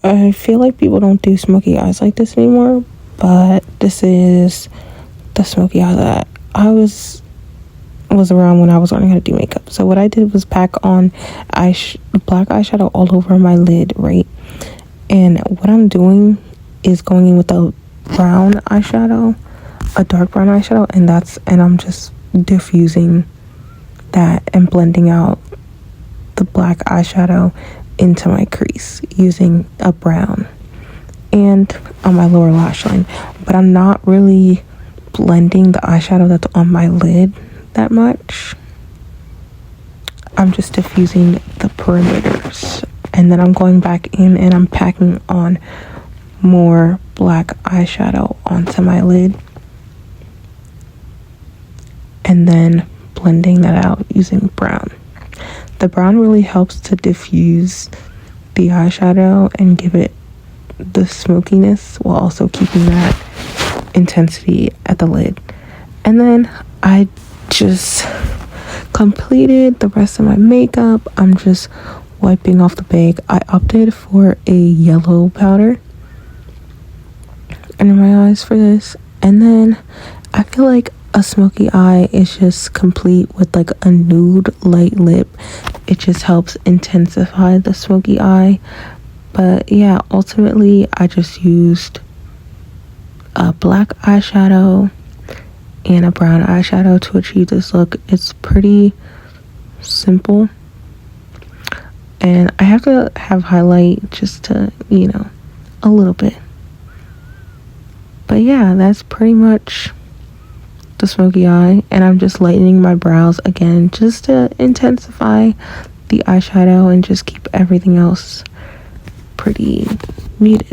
I feel like people don't do smoky eyes like this anymore, but this is the smoky eye that I was around when I was learning how to do makeup. So what I did was pack on black eyeshadow all over my lid, right? And what I'm doing is going in with a brown eyeshadow, a dark brown eyeshadow, and I'm just diffusing that and blending out the black eyeshadow into my crease using a brown and on my lower lash line. But I'm not really blending the eyeshadow that's on my lid that much. I'm just diffusing the perimeters, and then I'm going back in and I'm packing on more black eyeshadow onto my lid and then blending that out using brown. The brown really helps to diffuse the eyeshadow and give it the smokiness while also keeping that intensity at the lid. And then I just completed the rest of my makeup. I'm just wiping off the bag. I opted for a yellow powder under my eyes for this, and then I feel like a smoky eye is just complete with like a nude light lip. It just helps intensify the smoky eye. But yeah, ultimately I just used a black eyeshadow and a brown eyeshadow to achieve this look. It's pretty simple, and I have to have highlight just to, a little bit. But yeah, that's pretty much the smoky eye, and I'm just lightening my brows again just to intensify the eyeshadow and just keep everything else pretty muted.